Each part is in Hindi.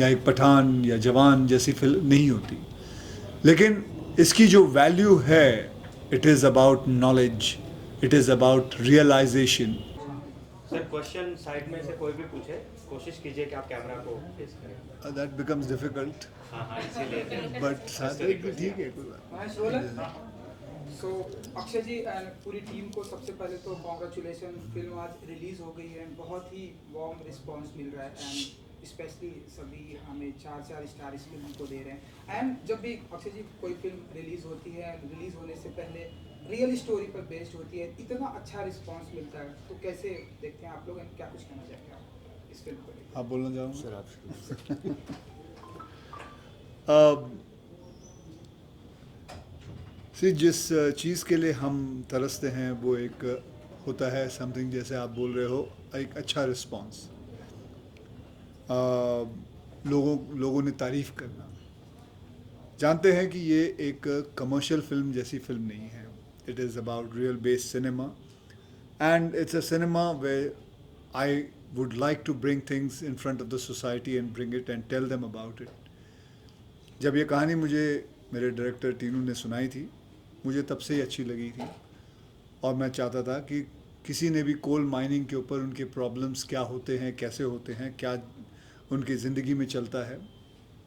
या एक पठान या जवान जैसी फिल्म नहीं होती, लेकिन इसकी जो वैल्यू है, it is about knowledge, it is about realisation. Sir question side में से कोई भी पूछे, कोशिश कीजिए कि आप कैमरा को फेस करें. दैट बिकम्स डिफिकल्ट, हाँ हाँ, इसीलिए बट ठीक है, कोई बात महेश रोलन. सो अक्षय जी एंड पूरी टीम को सबसे पहले तो कॉन्ग्रेचुलेशन. फिल्म आज रिलीज हो गई है, बहुत ही वार्म रिस्पांस मिल रहा है एंड स्पेशली सभी हमें 4 स्टार इस फिल्म को दे रहे हैं. एंड जब भी अक्षय जी कोई फिल्म रिलीज होती है, रिलीज होने से पहले रियल स्टोरी पर बेस्ड होती है, इतना अच्छा रिस्पांस मिलता है, तो कैसे देखते हैं आप लोग एंड क्या कुछ कहना चाहेंगे आप इस फिल्म को लेकर? आप बोलना चाहोगे सर आप जिस चीज़ के लिए हम तरसते हैं वो एक होता है समथिंग, जैसे आप बोल रहे हो, एक अच्छा रिस्पांस, लोगों ने तारीफ़ करना. जानते हैं कि ये एक कमर्शियल फिल्म जैसी फिल्म नहीं है. It is about real based cinema and it's a cinema way I would like to bring things in front of the society and bring it and tell them about it. जब ये कहानी मुझे मेरे डायरेक्टर टीनू ने सुनाई थी, मुझे तब से ही अच्छी लगी थी और मैं चाहता था कि किसी ने भी कोल माइनिंग के ऊपर उनके प्रॉब्लम्स क्या होते हैं, कैसे होते हैं, क्या उनकी ज़िंदगी में चलता है,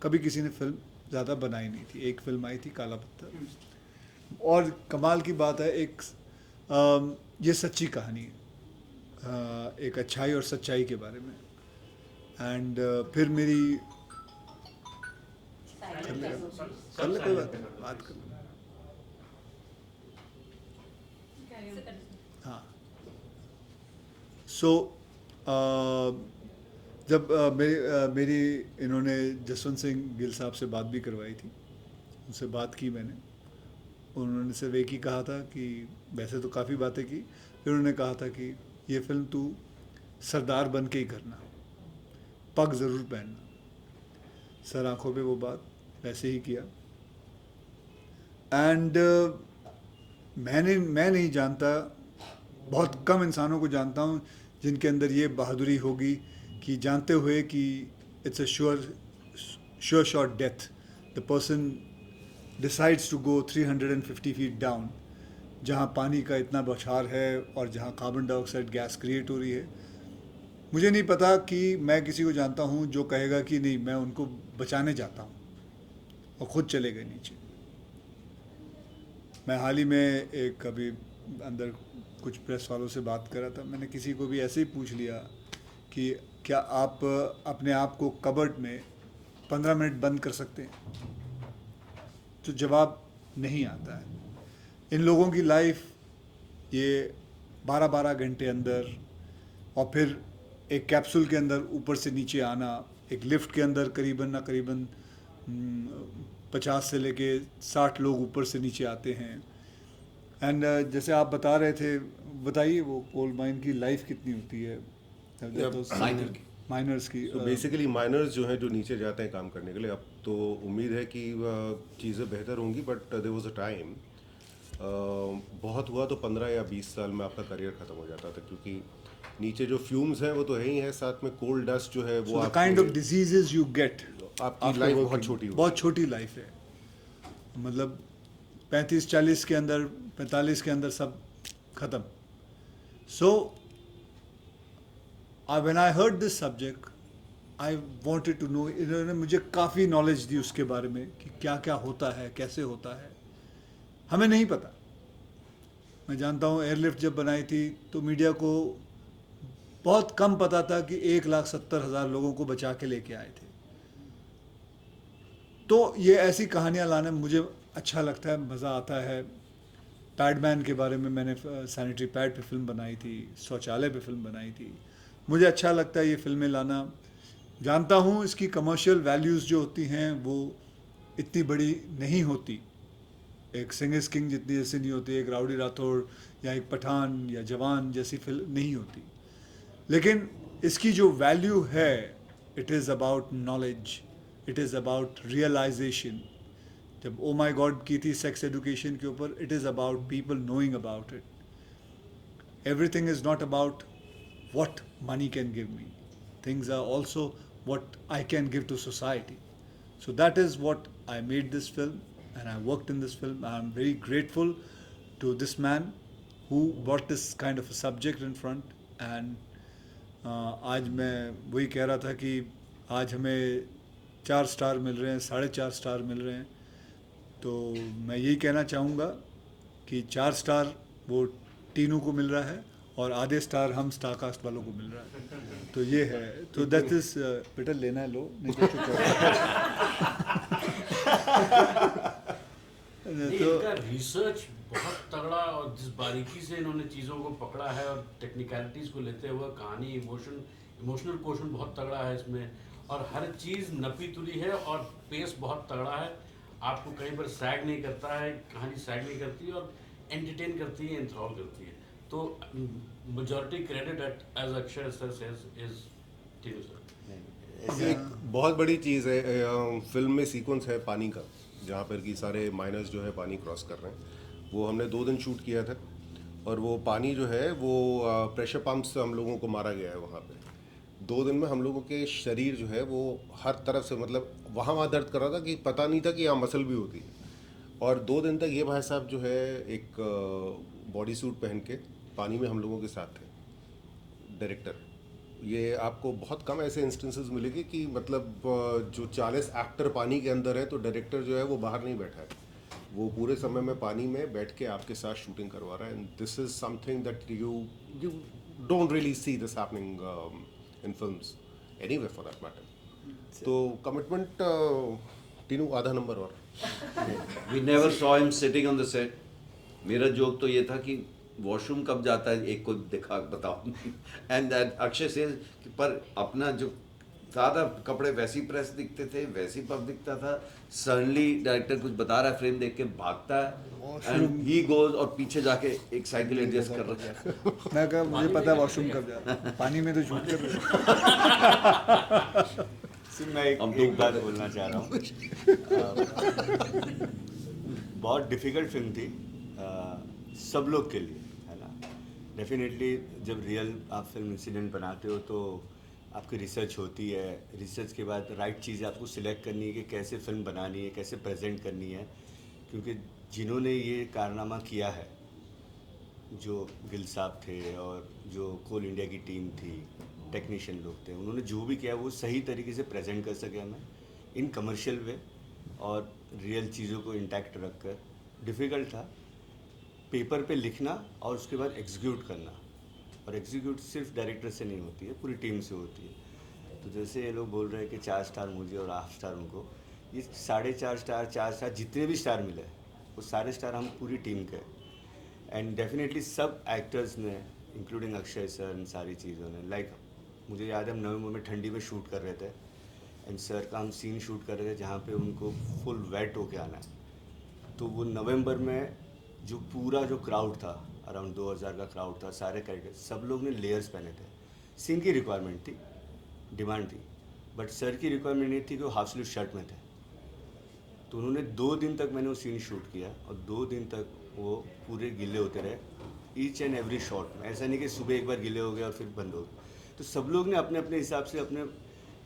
कभी किसी ने फिल्म ज़्यादा बनाई नहीं थी. एक फिल्म आई थी काला पत्थर, और कमाल की बात है, ये सच्ची कहानी है, एक अच्छाई और सच्चाई के बारे में. एंड फिर मेरी कर ले कोई बात कर ले. हाँ. सो जब मेरी इन्होंने जसवंत सिंह गिल साहब से बात भी करवाई थी, उनसे बात की मैंने. उन्होंने सिर्फ एक ही कहा था कि वैसे तो काफ़ी बातें की, फिर उन्होंने कहा था कि ये फिल्म तू सरदार बन के ही करना, पग ज़रूर पहनना. सर आंखों पे वो बात वैसे ही किया. एंड मैं नहीं जानता, बहुत कम इंसानों को जानता हूँ जिनके अंदर ये बहादुरी होगी कि जानते हुए कि it's a sure shot death, the person decides to go 350 feet down, जहाँ पानी का इतना बौछार है और जहाँ कार्बन डाइऑक्साइड गैस क्रिएट हो रही है. मुझे नहीं पता कि मैं किसी को जानता हूँ जो कहेगा कि नहीं, मैं उनको बचाने जाता हूँ, और ख़ुद चले गए नीचे. मैं हाल ही में एक अभी अंदर कुछ प्रेस वालों से बात कर रहा था. मैंने किसी को भी ऐसे ही पूछ लिया कि क्या आप अपने आप को कबर्ड में 15 मिनट बंद कर सकते हैं, तो जवाब नहीं आता है. इन लोगों की लाइफ ये 12-12 घंटे अंदर, और फिर एक कैप्सूल के अंदर ऊपर से नीचे आना, एक लिफ्ट के अंदर करीबन 50 से लेके 60 लोग ऊपर से नीचे आते हैं. एंड जैसे आप बता रहे थे, बताइए वो कोल माइन की लाइफ कितनी होती है माइनर्स की. बेसिकली माइनर्स जो हैं, जो नीचे जाते हैं काम करने के लिए, अब तो उम्मीद है कि चीज़ें बेहतर होंगी, but there was a time, बहुत हुआ तो 15 या 20 साल में आपका करियर ख़त्म हो जाता था, क्योंकि नीचे जो फ्यूम्स हैं वो तो है ही है, साथ में कोल डस्ट जो है वो kind of diseases you get, आपकी लाइफ बहुत छोटी होती है. बहुत छोटी लाइफ है. मतलब 35-40 के अंदर, 45 के अंदर सब ख़त्म. So when I heard this subject, I wanted to know. इन्होंने मुझे काफ़ी नॉलेज दी उसके बारे में कि क्या क्या होता है, कैसे होता है. हमें नहीं पता. मैं जानता हूँ एयरलिफ्ट जब बनाई थी तो मीडिया को बहुत कम पता था कि 1,70,000 लोगों को बचा के लेके आए थे. तो ये ऐसी कहानियाँ लाना मुझे अच्छा लगता है, मज़ा आता है. पैडमैन के बारे में मैंने सैनिटरी पैड पे फिल्म बनाई थी, शौचालय पे फिल्म बनाई थी. मुझे अच्छा लगता है ये फिल्में लाना. जानता हूँ इसकी कमर्शियल वैल्यूज़ जो होती हैं वो इतनी बड़ी नहीं होती, एक सिंग इज़ किंग जितनी जैसे नहीं होती, एक राउडी राठौड़ या एक पठान या जवान जैसी फिल्म नहीं होती. लेकिन इसकी जो वैल्यू है, it is about knowledge, it is about realisation. जब ओ माई गॉड की थी सेक्स एजुकेशन के ऊपर, it is about people knowing about it. Everything is not about what money can give me. Things are also what I can give to society. So that is what I made this film, and I worked in this film. I'm very grateful to this man who brought this kind of a subject in front. And आज मैं वही कह रहा था कि आज हमें 4 स्टार मिल रहे हैं, 4.5 स्टार मिल रहे हैं, तो मैं यही कहना चाहूँगा कि 4 स्टार वो टीनू को मिल रहा है और आधे स्टार हम स्टार कास्ट वालों को मिल रहा है. तो ये है. तो दैट इज बेटर लेना है लो, नहीं तो चुप तो इनका रिसर्च बहुत तगड़ा और जिस बारीकी से इन्होंने चीज़ों को पकड़ा है और टेक्निकलिटीज़ को लेते हुए कहानी इमोशनल क्वेश्चन बहुत तगड़ा है इसमें, और हर चीज़ नपी तुली है और पेस बहुत तगड़ा है. आपको कहीं पर सैग नहीं करता है, कहानी सैग नहीं करती है और एंटरटेन करती है, इंथ्रॉल करती है. तो majority credit as Akshay sir says is Tinu sir. एक बहुत बड़ी चीज़ है फिल्म में सीक्वेंस है पानी का, जहाँ पर कि सारे माइनर्स जो है पानी क्रॉस कर रहे हैं. वो हमने 2 दिन शूट किया था, और वो पानी जो है वो प्रेशर पंप से हम लोगों को मारा गया है वहाँ पे. 2 दिन में हम लोगों के शरीर जो है वो हर तरफ से, मतलब वहाँ दर्द कर रहा था कि पता नहीं था कि यहाँ मसल भी होती है. और 2 दिन तक ये भाई साहब जो है एक बॉडी सूट पहन के पानी में हम लोगों के साथ थे. डायरेक्टर, ये आपको बहुत कम ऐसे इंस्टेंसेस मिलेंगे कि मतलब जो 40 एक्टर पानी के अंदर है तो डायरेक्टर जो है वो बाहर नहीं बैठा है, वो पूरे समय में पानी में बैठ के आपके साथ शूटिंग करवा रहा है. And this is something that you don't really see this happening in films anywhere for that matter. तो कमिटमेंट टीनू आधा नंबर. और We never saw him sitting on the set. मेरा जोक तो ये था कि वॉशरूम कब जाता है एक को दिखा बताओ. एंड दैट अक्षय से पर अपना जो सादा कपड़े वैसे ही प्रेस दिखते थे, वैसे ही पब दिखता था. सडनली डायरेक्टर कुछ बता रहा है, फ्रेम देख के भागता है एंड ही गोज और पीछे जाके एक साइकिल एडजस्ट कर रहा है. मैं कहा मुझे पता है वॉशरूम कब जा रहा है, पानी में तो शूट कर रहे मैं एक बात बोलना चाह रहा हूँ. बहुत डिफ़िकल्ट फिल्म थी सब लोग के लिए, है ना. डेफिनेटली जब रियल आप फिल्म इंसिडेंट बनाते हो तो आपकी रिसर्च होती है. रिसर्च के बाद राइट चीज़ें आपको सिलेक्ट करनी है कि कैसे फिल्म बनानी है, कैसे प्रेजेंट करनी है. क्योंकि जिन्होंने ये कारनामा किया है, जो गिल साहब थे और जो कोल इंडिया की टीम थी, टेक्नीशियन लोग थे, उन्होंने जो भी किया वो सही तरीके से प्रेजेंट कर सके हमें इन कमर्शियल वे और रियल चीज़ों को इंटैक्ट रख कर. डिफ़िकल्ट था पेपर पे लिखना और उसके बाद एग्जीक्यूट करना, और एग्जीक्यूट सिर्फ डायरेक्टर से नहीं होती है, पूरी टीम से होती है. तो जैसे ये लोग बोल रहे हैं कि 4 स्टार मुझे और 8 स्टार उनको, ये 4.5 स्टार 4 स्टार जितने भी स्टार मिले वो सारे स्टार हम पूरी टीम के. एंड डेफिनेटली सब एक्टर्स ने इंक्लूडिंग अक्षय सर इन सारी चीज़ों ने, लाइक मुझे याद है हम नवंबर में ठंडी में शूट कर रहे थे एंड सर का हम सीन शूट कर रहे थे जहाँ पे उनको फुल वेट होके आना है. तो वो नवंबर में जो पूरा जो क्राउड था, अराउंड 2000 का क्राउड था, सारे कैरेक्टर सब लोग ने लेयर्स पहने थे. सीन की रिक्वायरमेंट थी, डिमांड थी, बट सर की रिक्वायरमेंट नहीं थी कि वो हाफ स्लीव शर्ट में थे. तो उन्होंने 2 दिन तक मैंने वो सीन शूट किया और 2 दिन तक वो पूरे गिले होते रहे ईच एंड एवरी शॉट में. ऐसा नहीं कि सुबह एक बार गिले हो गए और फिर बंद हो गए. तो सब लोग ने अपने अपने हिसाब से अपने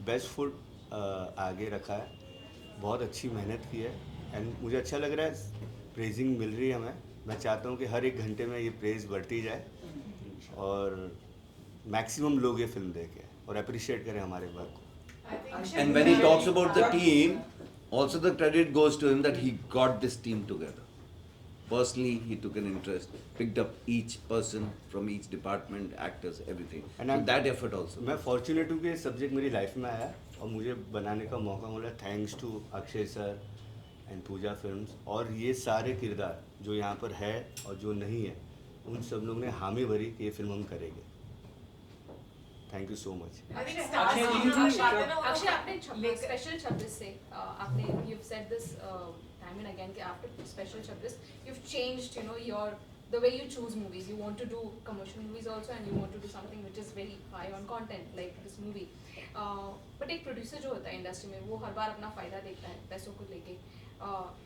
बेस्ट फुट आगे रखा है. बहुत अच्छी मेहनत की है एंड मुझे अच्छा लग रहा है, प्रेजिंग मिल रही है हमें. मैं चाहता हूँ कि हर एक घंटे में ये प्रेज बढ़ती जाए और मैक्सिमम लोग ये फिल्म देखें और अप्रिशिएट करें हमारे वर्क को. And when he talks about the team, also the credit goes to him that he got this team together. Personally, he took an interest, picked up each person from each department, actors, everything. And so that effort also. मैं फॉर्चुनेट हूँ कि ये सब्जेक्ट मेरी लाइफ में आया और मुझे बनाने का मौका मिला, thanks to Akshay sir and Pooja Films. और ये सारे किरदार जो यहाँ पर है और जो नहीं है, उन सब लोग ने हामी भरी कि ये फिल्म हम करेंगे. Thank you so much. Akshay आपने स्पेशल 26 से आपने you've said this time and again कि after special 26 you've changed your the way you choose movies. You want to do commercial movies also and you want to do something which is very high on content like this movie. But एक producer जो होता है इंडस्ट्री में वो हर बार अपना फायदा देखता है पैसों को लेके.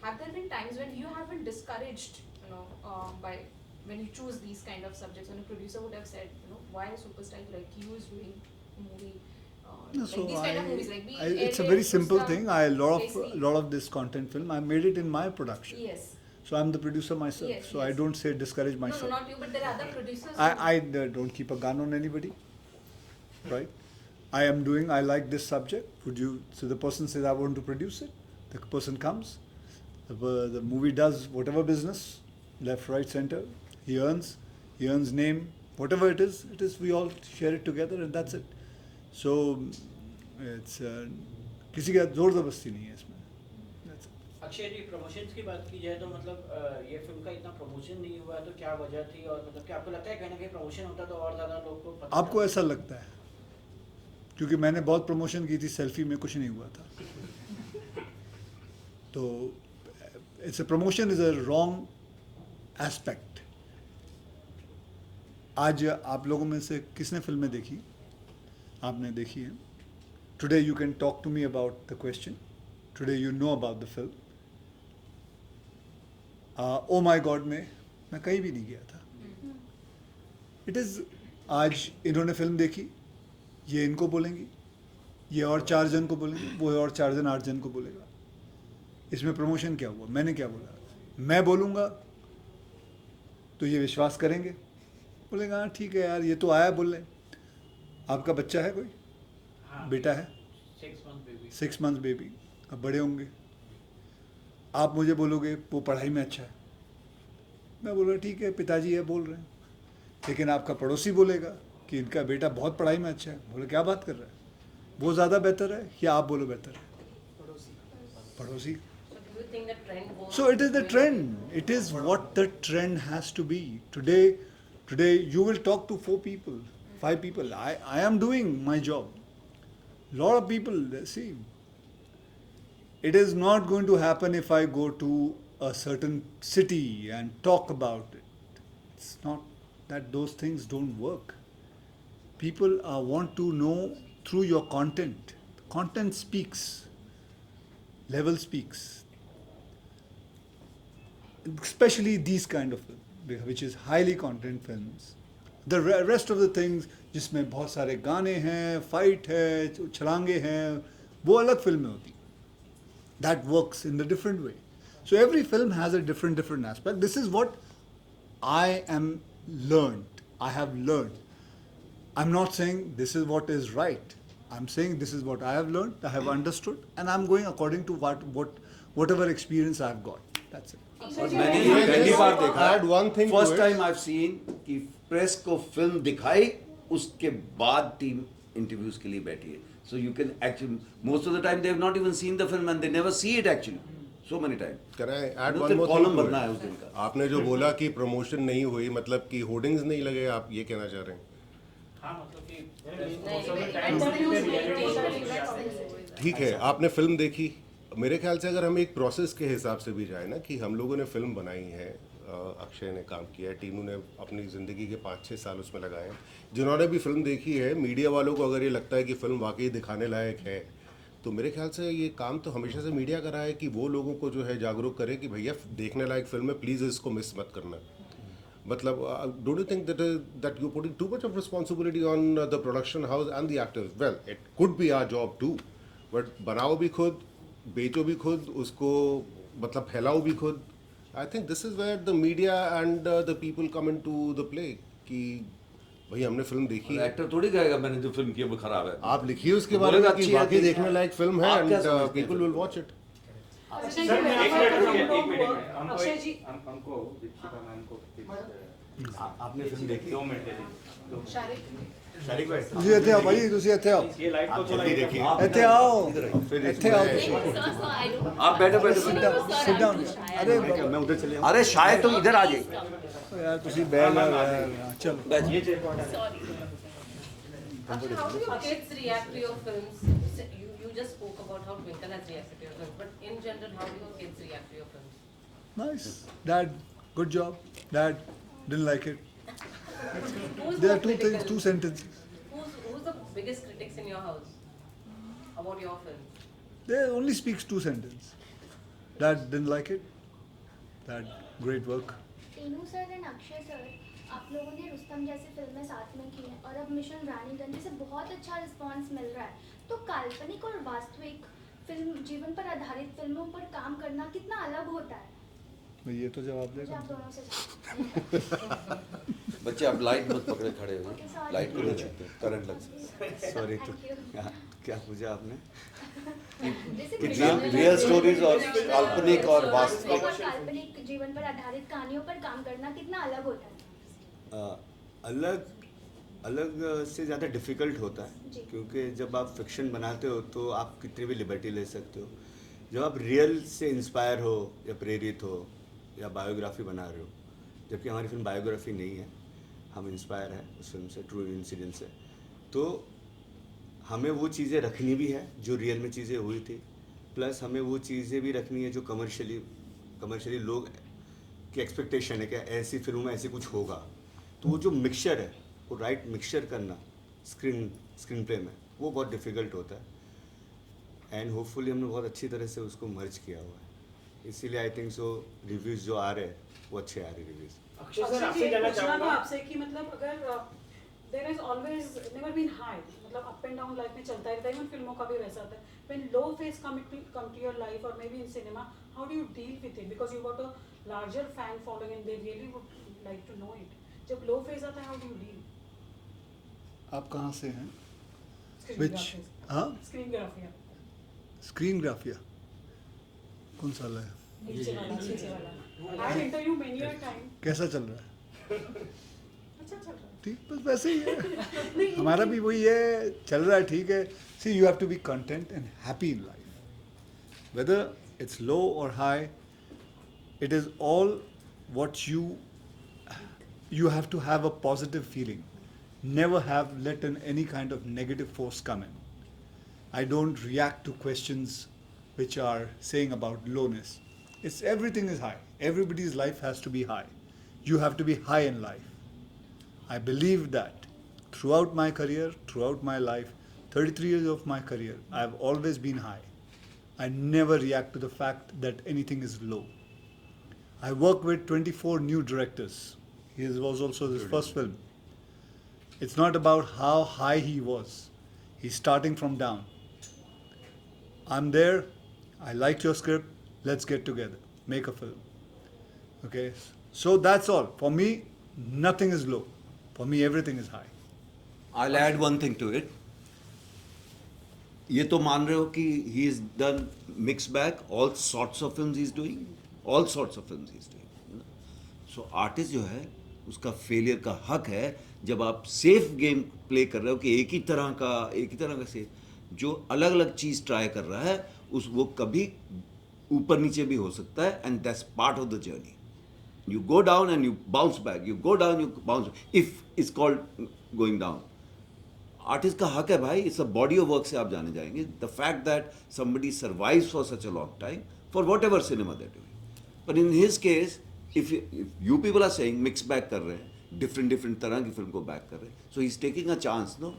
Have there been times when you have been discouraged by when you choose these kind of subjects, when a producer would have said, why a superstar like you is doing a movie No, like these kind of movies, like it's a very simple thing. Lot of this content film, I made it in my production. Yes. So I'm the producer myself. Yes, so I yes. don't say discourage No, myself. no, not you, but there are other producers. I don't keep a gun on anybody, right? I like this subject. So the person says, I want to produce it. The person comes. The movie does whatever business, left, right, center. He earns name, whatever it is, we all share it together and that's it. So, it's, किसी का जोर जबरदस्ती नहीं है इसमें. That's it. Akshay ji, promotions की बात की जाए तो मतलब ये फिल्म का इतना प्रमोशन नहीं हुआ है तो क्या वजह थी, और मतलब क्या आपको लगता है कहीं ना कहीं प्रमोशन होता तो और ज़्यादा लोग को पता आपको ऐसा लगता है? क्योंकि मैंने बहुत प्रमोशन की थी, सेल्फी में कुछ नहीं हुआ था. तो it's a promotion is a wrong aspect. आज आप लोगों में से किसने फिल्में देखी? आपने देखी है. Today you can talk to me about the question. Today you know about the film. Oh my God में मैं कहीं भी नहीं गया था. इट इज़, आज इन्होंने फिल्म देखी, ये इनको बोलेंगी, ये और 4 जन को बोलेंगे, वो और 4 जन 8 जन को बोलेगा. इसमें प्रमोशन क्या हुआ? मैंने क्या बोला? मैं बोलूँगा तो ये विश्वास करेंगे, बोलेगा हाँ ठीक है यार, ये तो आया बोलने. आपका बच्चा है कोई? बेटा है? 6 मंथ्स बेबी. अब बड़े होंगे. आप मुझे बोलोगे वो पढ़ाई में अच्छा है, मैं बोलूँगा ठीक है पिताजी है बोल रहे हैं. लेकिन आपका पड़ोसी बोलेगा कि इनका बेटा बहुत पढ़ाई में अच्छा है. बोले क्या बात कर रहा है? वो ज़्यादा बेहतर है या आप बोलो बेहतर है? पड़ोसी. So it is the trend. It is what the trend has to be. Today you will talk to 4 people, 5 people. I am doing my job. Lot of people, see, it is not going to happen if I go to a certain city and talk about it. It's not that those things don't work. People want to know through your content. Content speaks. Level speaks. Especially these kind of films, which is highly content films. The rest of the things जिसमें बहुत सारे गाने हैं, फाइट है, छलांगे हैं, वो अलग फिल्में होती. That works in a different way. So every film has a different aspect. This is what I have learned. I'm not saying this is what is right. I'm saying this is what I have learned, I have understood, and I'm going according to whatever experience I've got. That's it. और मैंने ये पहली बार देखा. Add one thing to first it. Time I seen कि प्रेस को फिल्म दिखाई, उसके बाद टीम इंटरव्यूज के लिए बैठी है. So you can actually most of the time they have not even seen the film and they never see it actually so many time. Can I add तो one more column thing to भरना it? है उस दिन का. आपने जो बोला कि प्रमोशन नहीं हुई, मतलब कि होर्डिंग्स नहीं लगे, आप ये कहना चाह रहे हैं? हाँ मतलब कि ठीक है, आपने फिल्म देखी. मेरे ख्याल से अगर हम एक प्रोसेस के हिसाब से भी जाए ना, कि हम लोगों ने फिल्म बनाई है, अक्षय ने काम किया है, टीनू ने अपनी ज़िंदगी के 5-6 साल उसमें लगाए हैं. जिन्होंने भी फिल्म देखी है, मीडिया वालों को अगर ये लगता है कि फ़िल्म वाकई दिखाने लायक है, तो मेरे ख्याल से ये काम तो हमेशा से मीडिया का रहा है कि वो लोगों को जो है जागरूक करे कि भैया देखने लायक फिल्म है, प्लीज़ इसको मिस मत करना. मतलब don't you think that you putting too much of responsibility on the production house and the actors? Well, it could be our job too, but बनाओ भी खुद, बेचो भी खुद, उसको मतलब फैलाओ भी खुद. I think this is where the media and the people come in to the play कि भाई हमने फिल्म देखी है. एक्टर थोड़ी कहेगा मैंने जो फिल्म की वो खराब है. आप लिखिए उसके बारे में कि वाकई देखने लायक फिल्म है आप क्या एंड समझते हैं people film? Will watch it. Sir एक मिनट रुकिए, एक मिनट. अक्षय जी. हमको दीक्षिता मैम को आपने फिल्म देखी? 2 मिनट दे दीजिए. शारिक भाई ਤੁਸੀਂ ਇੱਥੇ ਆਓ ਭਾਈ, ਤੁਸੀਂ ਇੱਥੇ ਆਓ. ये लाइट को आप थोड़ा जल्दी देखिए. ਇੱਥੇ आओ, फिर ਇੱਥੇ आओ इसमें- ਤੁਸੀਂ. आप बैठो बैठो. Sit down. अरे मैं उधर चले जाऊँ. अरे शायद तुम इधर आ जाइए. यार ਤੁਸੀਂ ਬੈਠ ਜਾਓ यार. चलो. ये चेक पॉइंट है. Actually, how do your kids react to your films? You just spoke about how Twinkle has reacted to your films, but in general, how do your kids react to your films? Nice. Dad, good job. Dad, didn't like it. Who's There more are two critical? things, 2 sentences. Who's the biggest critics in your house about your films? They only speaks 2 sentences. Dad didn't like it. Dad, great work. Tinu sir and Akshay sir, आप लोगों ने रुस्तम जैसी फिल्में साथ में की हैं और अब मिशन रानीगंज से बहुत अच्छा रिस्पांस मिल रहा है, तो काल्पनिक और वास्तविक फिल्म जीवन पर आधारित फिल्मों पर काम करना कितना अलग होता है? ये तो जवाब मुझे देगा। आप दोनों से बच्चे आप लाइट मत पकड़े खड़े हो, Okay, sorry. लाइट को नहीं छूते, करंट लग सकता है। सॉरी तो Thank you. क्या पूछा आपने? रियल स्टोरीज और काल्पनिक और वास्तविक। और काल्पनिक जीवन पर आधारित कहानियों पर काम करना कितना अलग होता है? अलग से ज़्यादा डिफ़िकल्ट होता जी। है, क्योंकि जब आप फिक्शन बनाते हो तो आप कितनी भी लिबर्टी ले सकते हो। जब आप रियल से इंस्पायर हो या प्रेरित हो या बायोग्राफी बना रहे हो, जबकि हमारी फिल्म बायोग्राफी नहीं है, हम इंस्पायर हैं उस फिल्म से, ट्रू इंसिडेंट से, तो हमें वो चीज़ें रखनी भी है जो रियल में चीज़ें हुई थी, प्लस हमें वो चीज़ें भी रखनी है जो कमर्शियली लोग की एक्सपेक्टेशन है कि ऐसी फिल्म में ऐसे कुछ होगा। तो वो जो मिक्सचर है, वो राइट मिक्सचर करना स्क्रीन प्ले में, वो बहुत डिफ़िकल्ट होता है। एंड होपफुली हमने बहुत अच्छी तरह से उसको मर्ज किया हुआ है, इसीलिए आई थिंक सो रिव्यूज़ जो आ रहे हैं वो अच्छे आ रहे रिव्यूज़। अक्षय सर, अक्षय जी, आपसे एक जानना पूछना था चाहूंगा आपसे कि मतलब अगर there is always never been high, मतलब अप एंड डाउन लाइफ में चलता रहता है, इवन फिल्मों का भी वैसा होता है। When low phase come to your life or maybe in cinema, how do you deal with it, because you got a larger fan following and they really would like to know it. जब लो फेज आता है, हाउ डू यू डील? आप कहाँ से हैं? Screen Which? ग्राफिक्स, हाँ, स्क्रीन ग्राफिया, स्क्रीन ग्राफिया कौन सा है? नीचे वाला। I interview many a time. कैसा चल रहा है? अच्छा चल रहा है। ठीक, बस वैसे ही है। हमारा भी वही है, चल रहा है, ठीक है। See, you have to be content and happy in life, whether it's low or high, it is all what you have to have a positive feeling. Never have let any kind of negative force come in. I don't react to questions which are saying about lowness. It's everything is high. Everybody's life has to be high. You have to be high in life. I believe that throughout my career, throughout my life, 33 years of my career, I have always been high. I never react to the fact that anything is low. I work with 24 new directors. His was also his first film. It's not about how high he was. He's starting from down. I'm there. I liked your script. Let's get together. Make a film. Okay? So that's all. For me, nothing is low. For me, everything is high. I'll add one thing to it. ये तो मान रहे हो कि he is done mixed bag, all sorts of films he's doing, all sorts of films he's doing. So artist जो है उसका फेलियर का हक है जब आप सेफ गेम प्ले कर रहे हो कि एक ही तरह का सेफ जो अलग अलग चीज़ ट्राई कर रहा है उस वो कभी ऊपर नीचे भी हो सकता है and that's part of the journey. You go down and you bounce back. You go down, you bounce. If it's called going down. Artist का हक है भाई. It's a body of work से आप जाने जाएंगे. The fact that somebody survives for such a long time for whatever cinema they're doing. But in his case, if you people are saying mix back कर रहे हैं, different तरह की फिल्म को बैक कर रहे हैं, so he's taking a chance, no?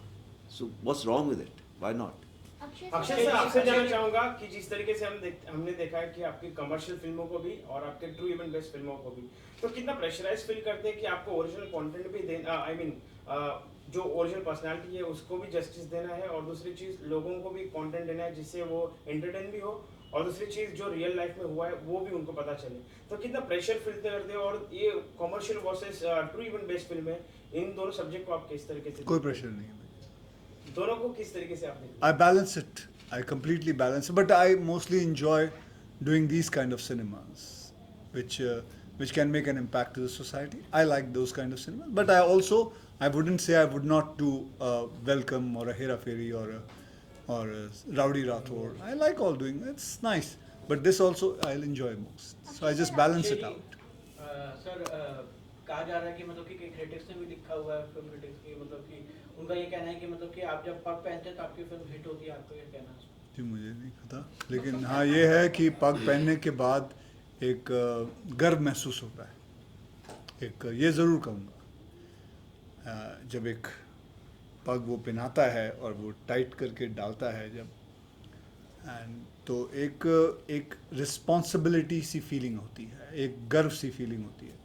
So what's wrong with it? Why not? Akshay sir, आपसे जानना चाहूंगा कि जिस तरीके से हमने देखा है कि आपकी कमर्शियल फिल्मों को भी और आपके ट्रू इवेंट बेस्ड फिल्मों को भी, तो कितना प्रेशराइज फील करते हैं कि आपको ओरिजिनल कंटेंट भी देना, आई मीन जो ओरिजिनल पर्सनालिटी है उसको भी जस्टिस देना है, और दूसरी चीज लोगों को भी कंटेंट देना है जिससे वो एंटरटेन भी हो, और दूसरी चीज जो रियल लाइफ में हुआ है वो भी उनको पता चले. तो कितना प्रेशर फील करते हो, और ये commercial versus true event based film है, इन दोनों सब्जेक्ट को आप किस तरीके से, कोई प्रेशर नहीं है. दोनों को किस तरीके से आप देखते I balance it. I completely balance it. But I mostly enjoy doing these kind of cinemas, which can make an impact to the society. I like those kind of cinemas. But I wouldn't say I would not do a Welcome or a Hera Fairy or a Rowdy Rathore. I like all doing. It's nice. But this also I'll enjoy most. So I just balance it out. Sir कहा जा रहा है कि मतलब कि क्रिटिक्स ने भी लिखा हुआ है, फिल्म क्रिटिक्स की, मतलब कि उनका ये कहना है कि मतलब कि आप जब पग पहनते हैं तो आपकी फिल्म हिट होती है. आपको ये कहना है? जी मुझे नहीं पता, लेकिन हाँ ये है कि पग पहनने के बाद एक गर्व महसूस होता है. एक ये ज़रूर कहूँगा, जब एक पग वो पहनाता है और वो टाइट करके डालता है जब, एंड तो एक रिस्पॉन्सिबिलिटी सी फीलिंग होती है, एक गर्व सी फीलिंग होती है.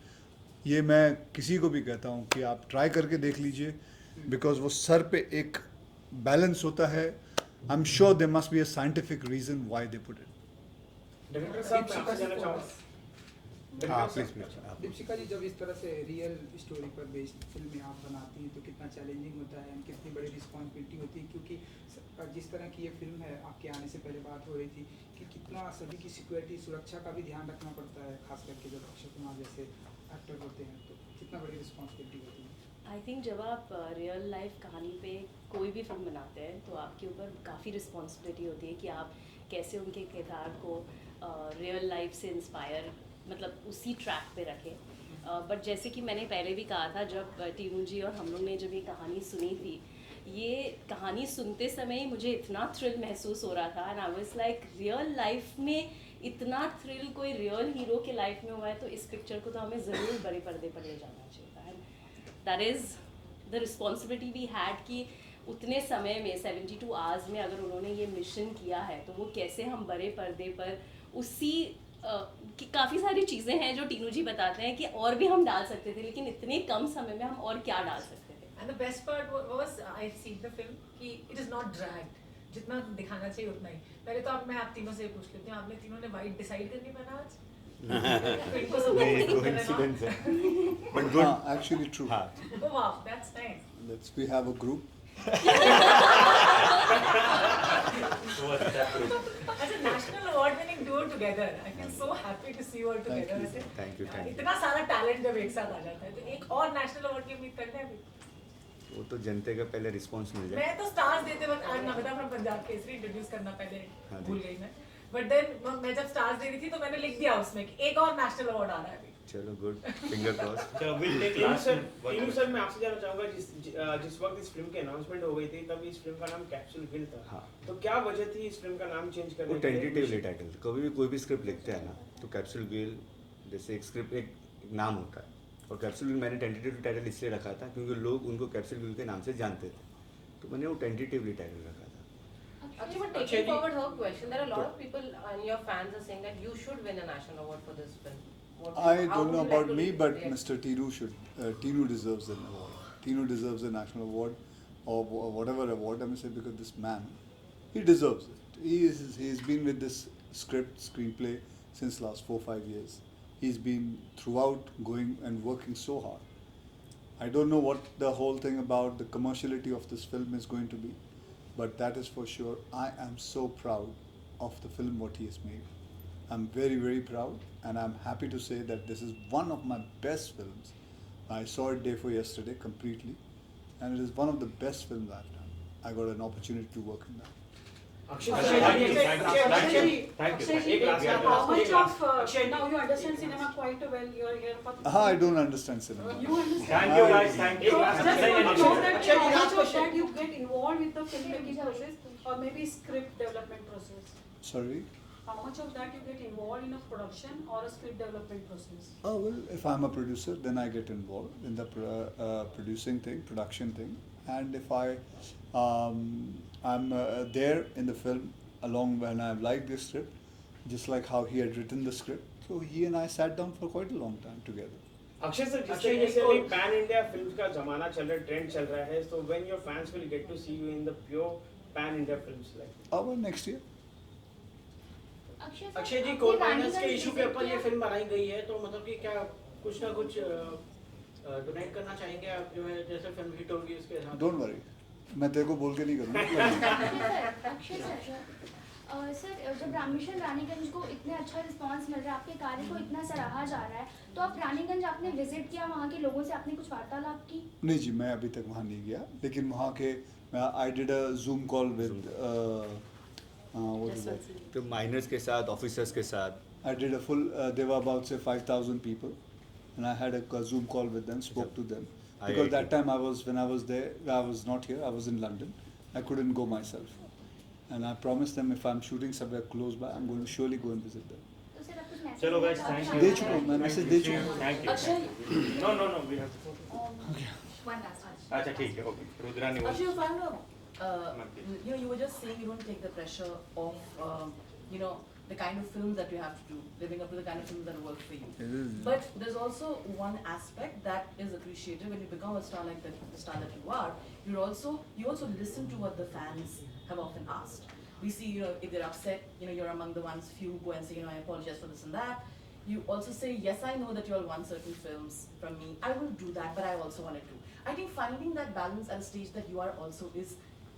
ये मैं किसी को भी कहता हूँ कि आप ट्राई करके देख लीजिए, बिकॉज वो सर पे एक बैलेंस होता है. I am sure there must be a scientific reason why they put it. Director साहब मैं आपसे जानना चाहूँगा. हाँ प्लीज प्लीज. दीपिका जी, जब इस तरह से रियल स्टोरी पर बेस्ड फिल्में आप बनाती हैं तो कितना चैलेंजिंग होता है, कितनी बड़ी रिस्पॉन्सिबिलिटी होती है, क्योंकि जिस तरह की ये फिल्म है, आपके आने से पहले बात हो रही थी कि कितना सभी की सिक्योरिटी सुरक्षा का भी ध्यान रखना पड़ता है, खास करके जब अक्षय कुमार जैसे एक्टर होते हैं तो कितना बड़ी रिस्पॉन्सिबिलिटी होती है. आई थिंक जब आप रियल लाइफ कहानी पे कोई भी फिल्म बनाते हैं तो आपके ऊपर काफ़ी रिस्पॉन्सिबिलिटी होती है कि आप कैसे उनके किरदार को रियल लाइफ से इंस्पायर, मतलब उसी ट्रैक पे रखें. बट जैसे कि मैंने पहले भी कहा था, जब टीनू जी और हम लोग ने जब ये कहानी सुनी थी, ये कहानी सुनते समय ही मुझे इतना थ्रिल महसूस हो रहा था. And I was like, real life में इतना थ्रिल कोई रियल हीरो के लाइफ में हुआ है तो इस पिक्चर को तो हमें ज़रूर बड़े पर्दे पर ले जाना चाहिए था. And that is the responsibility we had कि उतने समय में 72 आवर्स में अगर उन्होंने ये मिशन किया है तो वो कैसे हम बड़े पर्दे पर उसी कि काफ़ी सारी चीज़ें हैं जो टीनू जी बताते हैं कि और भी हम डाल सकते थे, लेकिन इतने कम समय में हम और क्या डाल सकते थे. And the best part was I seen the film कि it is not dragged. जितना दिखाना चाहिए उतना ही. पहले तो मैं आप तीनों से पूछ लेती हूँ, आपने तीनों ने वाइट डिसाइड करनी पड़ा आज? नहीं, कोइंसिडेंस है. But good. Actually true. हाँ. Oh wow, that's nice. We have a group. As a national award winning duo together, I feel so happy to see you all together. Thank you. Thank you, thank you. इतना सारा टैलेंट जब एक साथ आ जाता है तो एक और नेशनल अवार्ड की उम्मीद करते हैं अभी. वो तो जनते का पहले रिस्पांस मिल जाए. मैं तो स्टार्स देते वक्त आज नमिता फ्रॉम पंजाब केसरी इंट्रोड्यूस करना पहले हाँ जी. भूल गई मैं. बट देन मैं जब स्टार्स दे रही थी तो मैंने लिख दिया उसमें कि एक और नेशनल अवार्ड आ रहा है अभी. चलो good, finger cross. Tinu sir मैं आपसे जानना चाहूँगा, जिस वक्त इस फिल्म की अनाउंसमेंट हो गई थी तब इस फिल्म का नाम कैप्सूल हिल था. हाँ. तो क्या वजह थी इस फिल्म का नाम चेंज करने वो की? टेंटेटिवली टाइटल, कभी भी कोई भी स्क्रिप्ट लिखते हैं ना तो कैप्सूल गिल जैसे एक स्क्रिप्ट एक नाम होता है, और कैप्सूल गिल मैंने टेंटेटिव टाइटल इसलिए रखा था क्योंकि लोग उनको कैप्सूल गिल के नाम से जानते थे, तो मैंने वो टेंटेटिवली टाइटल रखा था. Actually, but taking forward her question, there are a lot of people and your fans are saying that you should win a national award for this film. I don't know about me, but Mr. Tinu should. Tinu deserves an award. Tinu deserves a national award, or whatever award I may say, because this man, he deserves it. He's been with this screenplay since last 4-5 years. He's been throughout going and working so hard. I don't know what the whole thing about the commerciality of this film is going to be, but that is for sure. I am so proud of the film what he has made. I'm very, very proud, and I'm happy to say that this is one of my best films. I saw it day for yesterday completely, and it is one of the best films I've done. I got an opportunity to work in that. How much of now you understand cinema quite well? You are here for. I don't understand cinema. You understand. Thank you guys. Thank you. So just want to know that how much of that you get involved with the filmmaking process, or maybe script development process. Sorry? How much of that you get involved in a production or a script development process? Oh, well, if I'm a producer, then I get involved in the producing thing, production thing. And if I'm there in the film along when I've liked the script, just like how he had written the script, so he and I sat down for quite a long time together. Akshay sir, जिस तरीके से अभी पैन इंडिया फिल्म का जमाना चल रहा है, ट्रेंड चल रहा है, so when your fans will get to see you in the pure pan India films like? Well, next year. Akshay ji, coal miners के इशू के ऊपर ये फिल्म बनाई गई है, तो मतलब कि क्या कुछ ना कुछ डोनेट करना चाहेंगे आप, जो है जैसे फिल्म हिट होगी उसके साथ? Don't worry, मैं तेरे को बोल के नहीं करूँगा. अक्षय सर, जब मिशन रानीगंज को इतने अच्छा रिस्पांस मिल रहा है, आपके कार्य को इतना सराहा जा रहा है, तो आप रानीगंज आपने विजिट किया, वहाँ के लोगों से आपने कुछ वार्तालाप की? नहीं जी, मैं अभी तक वहाँ नहीं गया, लेकिन वहाँ के I did a Zoom call with what is that? तो माइनर्स के साथ, ऑफिसर्स के साथ. I did a full. There were about say 5,000 people, and I had a Zoom call with them, spoke to them. Because that time when I was there, I was not here. I was in London. I couldn't go myself, and I promised them if I'm shooting somewhere close by, I'm going to surely go and visit them. चलो guys, thank you. दे चुका हूँ, मैं मैसेज दे चुका हूँ. Thank you. No, we have to. One last one. अच्छा ठीक है, okay. रुद्रानी बोल. You were just saying you don't take the pressure of, the kind of films that you have to do, living up to the kind of films that work for you. It is. But there's also one aspect that is appreciated when you become a star like the star that you are. You also listen to what the fans have often asked. We see, if they're upset, you're among the ones few who go and say, I apologize for this and that. You also say, yes, I know that you all want certain films from me. I will do that, but I also want to do. I think finding that balance at a stage that you are also is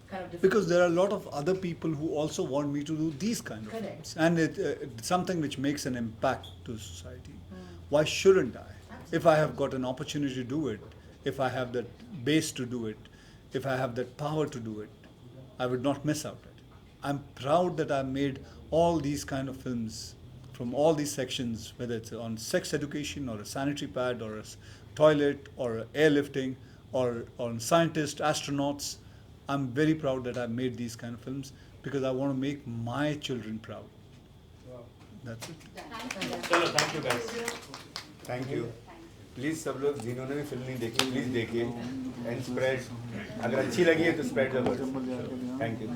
kind of difficult. Because there are a lot of other people who also want me to do these kind of Correct. films. And it's something which makes an impact to society. Why shouldn't I? If I have got an opportunity to do it, if I have that base to do it, if I have that power to do it, I would not miss out it. I'm proud that I made all these kind of films from all these sections, whether it's on sex education or a sanitary pad or a toilet or airlifting or on scientists, astronauts. I'm very proud that I made these kind of films because I want to make my children proud. That's it. चलो thank you guys thank you please सब लोग जिन्होंने भी फिल्म नहीं देखी प्लीज़ देखिए एंड स्प्रेड, अगर अच्छी लगी है तो spread the word. Thank you.